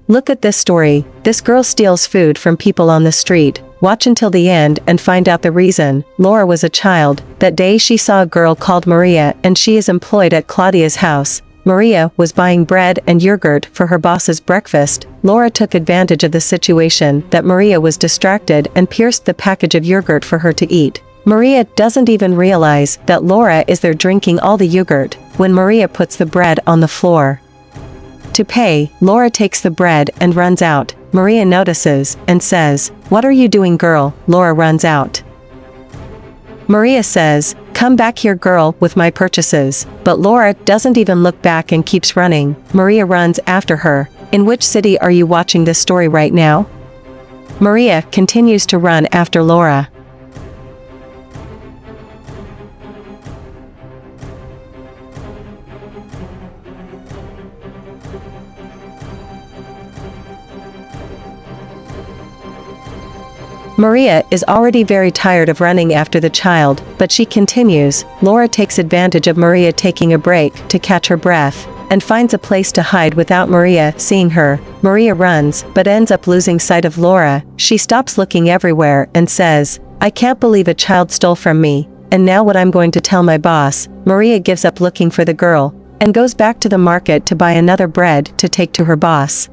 Look at this story. This girl steals food from people on the street. Watch until the end and find out the reason. Laura was a child. That day she saw a girl called Maria and she is employed at Claudia's house. Maria was buying bread and yogurt for her boss's breakfast. Laura took advantage of the situation that Maria was distracted and pierced the package of yogurt for her to eat. Maria doesn't even realize that Laura is there drinking all the yogurt when Maria puts the bread on the floor. To pay, Laura takes the bread and runs out. Maria notices and says, "What are you doing, girl?" Laura runs out. Maria says, "Come back here, girl, with my purchases." But Laura doesn't even look back and keeps running. Maria runs after her. In which city are you watching this story right now? Maria continues to run after Laura. Maria is already very tired of running after the child, but she continues. Laura takes advantage of Maria taking a break to catch her breath, and finds a place to hide without Maria seeing her. Maria runs, but ends up losing sight of Laura. She stops looking everywhere and says, "I can't believe a child stole from me, and now what I'm going to tell my boss." Maria gives up looking for the girl, and goes back to the market to buy another bread to take to her boss.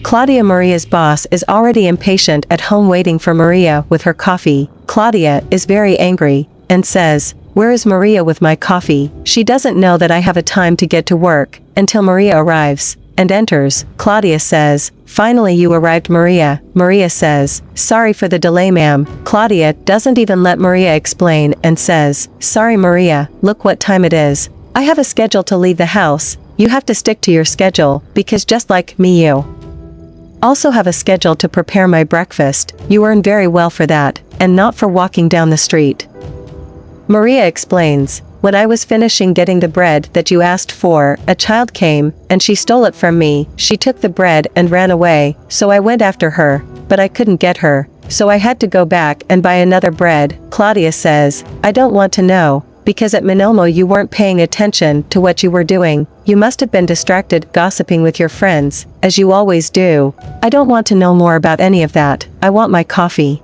Claudia, Maria's boss, is already impatient at home waiting for Maria with her coffee. Claudia is very angry and says, "Where is Maria with my coffee? She doesn't know that I have a time to get to work," until Maria arrives and enters. Claudia says, "Finally you arrived, Maria." Maria says, "Sorry for the delay, ma'am." Claudia doesn't even let Maria explain and says, "Sorry, Maria, look what time it is. I have a schedule to leave the house. You have to stick to your schedule, because just like me you also have a schedule to prepare my breakfast. You earn very well for that, and not for walking down the street." Maria explains, "When I was finishing getting the bread that you asked for, a child came, and she stole it from me. She took the bread and ran away, so I went after her, but I couldn't get her, so I had to go back and buy another bread." Claudia says, "I don't want to know, because at Minomo you weren't paying attention to what you were doing. You must have been distracted gossiping with your friends, as you always do. I don't want to know more about any of that. I want my coffee."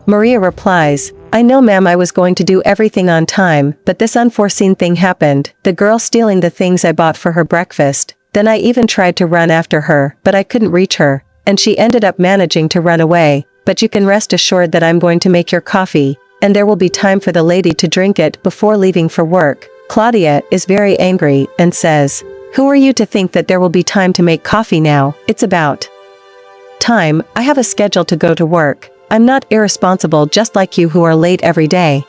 Maria replies, "I know, ma'am, I was going to do everything on time, but this unforeseen thing happened, the girl stealing the things I bought for her breakfast. Then I even tried to run after her, but I couldn't reach her, and she ended up managing to run away. But you can rest assured that I'm going to make your coffee, and there will be time for the lady to drink it before leaving for work." Claudia is very angry and says, "Who are you to think that there will be time to make coffee now? It's about time. I have a schedule to go to work. I'm not irresponsible just like you who are late every day."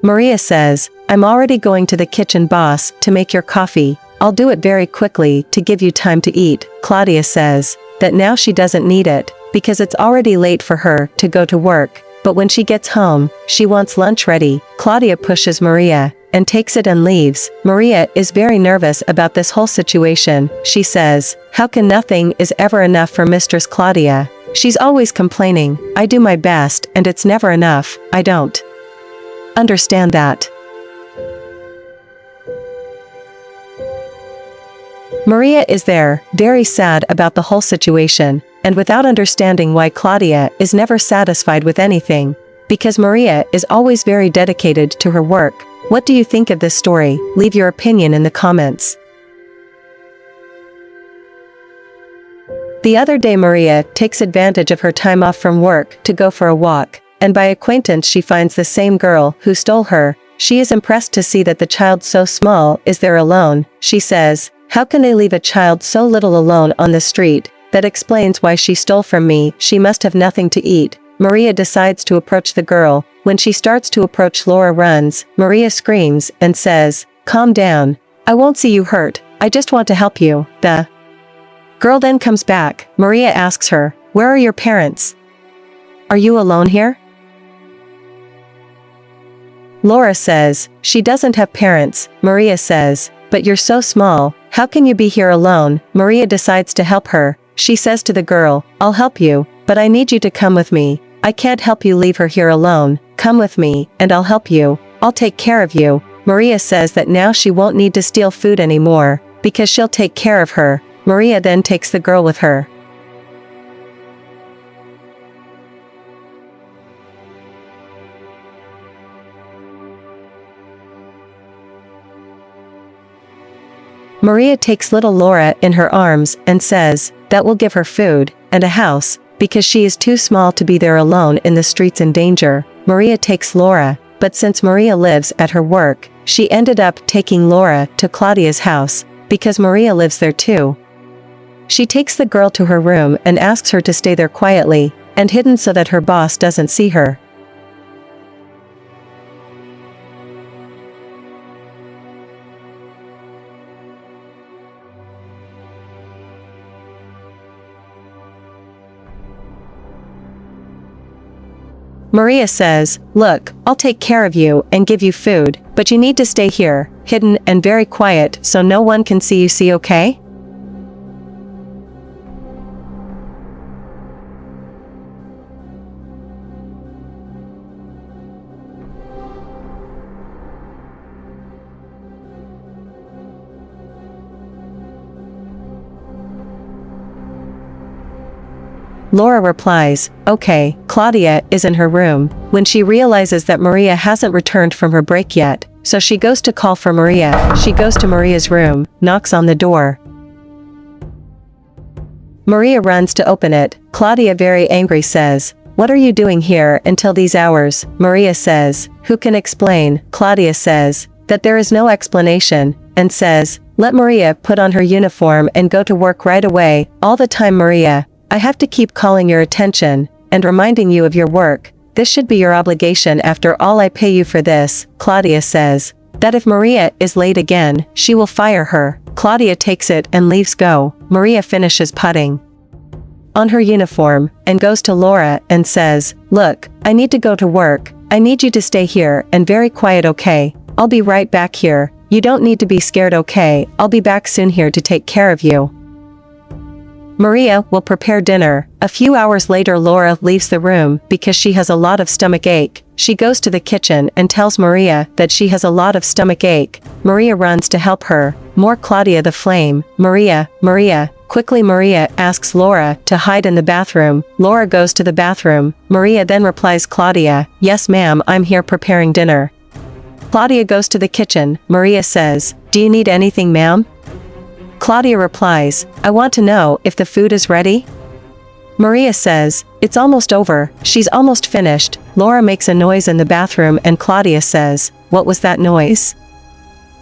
Maria says, "I'm already going to the kitchen, boss, to make your coffee. I'll do it very quickly to give you time to eat." Claudia says that now she doesn't need it, because it's already late for her to go to work. But when she gets home, she wants lunch ready. Claudia pushes Maria and takes it and leaves. Maria is very nervous about this whole situation. She says, "How can nothing is ever enough for Mistress Claudia? She's always complaining. I do my best and it's never enough. I don't understand that." Maria is there, very sad about the whole situation, and without understanding why Claudia is never satisfied with anything, because Maria is always very dedicated to her work. What do you think of this story? Leave your opinion in the comments. The other day Maria takes advantage of her time off from work to go for a walk, and by acquaintance she finds the same girl who stole her. She is impressed to see that the child so small is there alone. She says, "How can they leave a child so little alone on the street? That explains why she stole from me. She must have nothing to eat." Maria decides to approach the girl. When she starts to approach, Laura runs. Maria screams and says, "Calm down. I won't see you hurt. I just want to help you." The girl then comes back. Maria asks her, "Where are your parents? Are you alone here?" Laura says, "She doesn't have parents." Maria says, "But you're so small. How can you be here alone?" Maria decides to help her. She says to the girl, "I'll help you, but I need you to come with me. I can't help you leave her here alone. Come with me, and I'll help you." I'll take care of you. Maria says that now she won't need to steal food anymore, because she'll take care of her. Maria then takes the girl with her. Maria takes little Laura in her arms and says that will give her food and a house, because she is too small to be there alone in the streets in danger. Maria takes Laura, but since Maria lives at her work, she ended up taking Laura to Claudia's house, because Maria lives there too. She takes the girl to her room and asks her to stay there quietly and hidden so that her boss doesn't see her. Maria says, "Look, I'll take care of you and give you food, but you need to stay here, hidden and very quiet so no one can see you, see, okay?" Laura replies, "Okay." Claudia is in her room when she realizes that Maria hasn't returned from her break yet, so she goes to call for Maria. She goes to Maria's room, knocks on the door. Maria runs to open it. Claudia, very angry, says, "What are you doing here until these hours?" Maria says, "Who can explain?" Claudia says that there is no explanation, and says, "Let Maria put on her uniform and go to work right away." All the time, Maria, "I have to keep calling your attention and reminding you of your work. This should be your obligation, after all I pay you for this." Claudia says that if Maria is late again, she will fire her. Claudia takes it and leaves go. Maria finishes putting on her uniform and goes to Laura and says, "Look, I need to go to work. I need you to stay here and very quiet, okay? I'll be right back here. You don't need to be scared, okay? I'll be back soon here to take care of you." Maria will prepare dinner. A few hours later, Laura leaves the room because she has a lot of stomach ache. She goes to the kitchen and tells Maria that she has a lot of stomach ache. Maria runs to help her. More Claudia the Flame. Maria, quickly. Maria asks Laura to hide in the bathroom. Laura goes to the bathroom. Maria then replies, "Claudia, yes ma'am, I'm here preparing dinner." Claudia goes to the kitchen. Maria says, "Do you need anything, ma'am?" Claudia replies, "I want to know if the food is ready." Maria says, "It's almost over, she's almost finished." Laura makes a noise in the bathroom and Claudia says, "What was that noise?"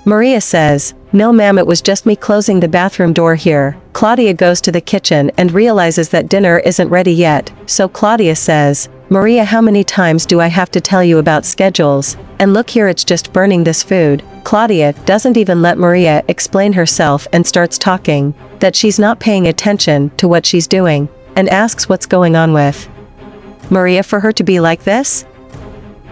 Maria says, "No ma'am, it was just me closing the bathroom door here." Claudia goes to the kitchen and realizes that dinner isn't ready yet, so Claudia says, "Maria, how many times do I have to tell you about schedules? And look here, it's just burning this food." Claudia doesn't even let Maria explain herself and starts talking that she's not paying attention to what she's doing, and asks what's going on with Maria for her to be like this.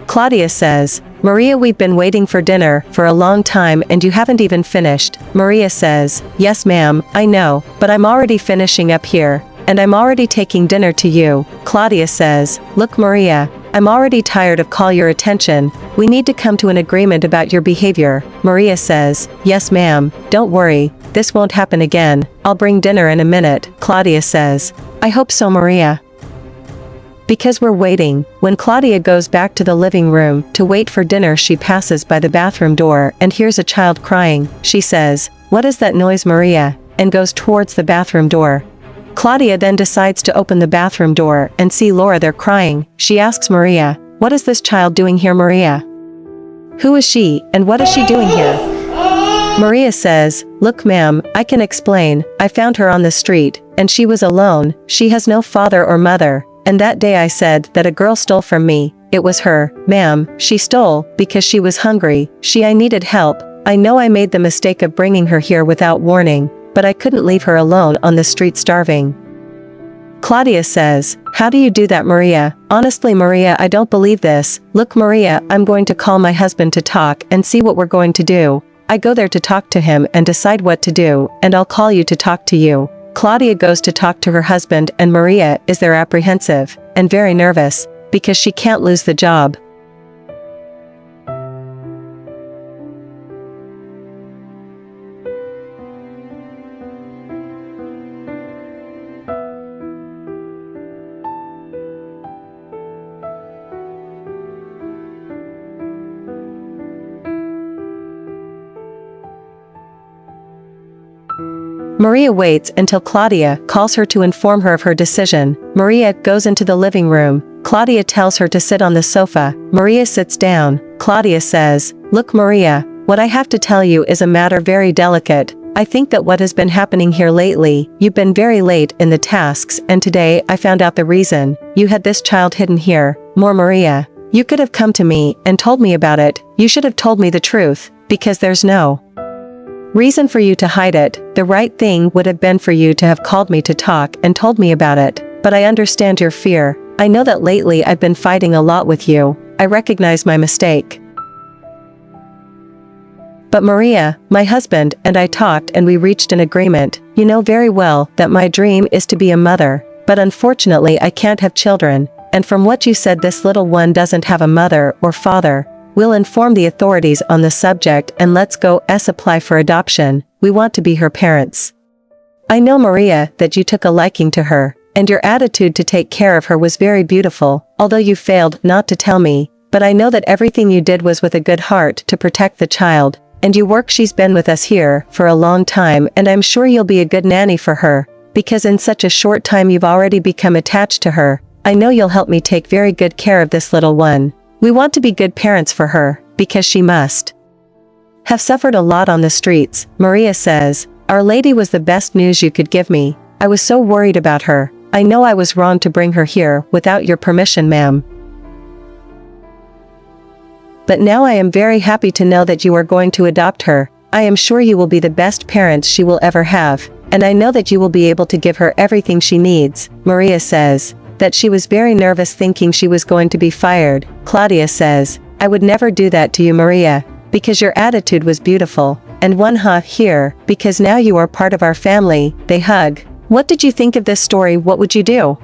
Claudia says, "Maria, we've been waiting for dinner for a long time and you haven't even finished." Maria says, "Yes ma'am, I know, but I'm already finishing up here, and I'm already taking dinner to you." Claudia says, "Look Maria, I'm already tired of call your attention. We need to come to an agreement about your behavior." Maria says, "Yes ma'am, don't worry, this won't happen again. I'll bring dinner in a minute." Claudia says, "I hope so Maria." Because we're waiting. When Claudia goes back to the living room to wait for dinner, she passes by the bathroom door and hears a child crying. She says, "What is that noise, Maria?" and goes towards the bathroom door. Claudia then decides to open the bathroom door and see Laura there crying. She asks Maria, "What is this child doing here, Maria? Who is she, and what is she doing here?" Maria says, "Look ma'am, I can explain. I found her on the street, and she was alone. She has no father or mother, and that day I said that a girl stole from me. It was her, ma'am. She stole because she was hungry. I needed help. I know I made the mistake of bringing her here without warning, but I couldn't leave her alone on the street starving." Claudia says, "How do you do that, Maria? Honestly, Maria, I don't believe this. Look, Maria, I'm going to call my husband to talk and see what we're going to do. I go there to talk to him and decide what to do, and I'll call you to talk to you." Claudia goes to talk to her husband, and Maria is there apprehensive and very nervous because she can't lose the job. Maria waits until Claudia calls her to inform her of her decision. Maria goes into the living room. Claudia tells her to sit on the sofa. Maria sits down. Claudia says, "Look, Maria, what I have to tell you is a matter very delicate. I think that what has been happening here lately, you've been very late in the tasks, and today I found out the reason. You had this child hidden here. More, Maria. You could have come to me and told me about it. You should have told me the truth, because there's no reason for you to hide it. The right thing would have been for you to have called me to talk and told me about it. But I understand your fear. I know that lately I've been fighting a lot with you. I recognize my mistake. But Maria, my husband, and I talked and we reached an agreement. You know very well that my dream is to be a mother, but unfortunately I can't have children, and from what you said this little one doesn't have a mother or father. We'll inform the authorities on the subject and let's go apply for adoption. We want to be her parents. I know, Maria, that you took a liking to her, and your attitude to take care of her was very beautiful, although you failed not to tell me, but I know that everything you did was with a good heart to protect the child. And you work. She's been with us here for a long time, and I'm sure you'll be a good nanny for her, because in such a short time you've already become attached to her. I know you'll help me take very good care of this little one. We want to be good parents for her, because she must have suffered a lot on the streets. Maria says, Our Lady was the best news you could give me. I was so worried about her. I know I was wrong to bring her here without your permission, ma'am. But now I am very happy to know that you are going to adopt her. I am sure you will be the best parents she will ever have, and I know that you will be able to give her everything she needs. Maria says that she was very nervous thinking she was going to be fired. Claudia says, I would never do that to you, Maria, because your attitude was beautiful. And one here, because now you are part of our family. They hug. What did you think of this story? What would you do?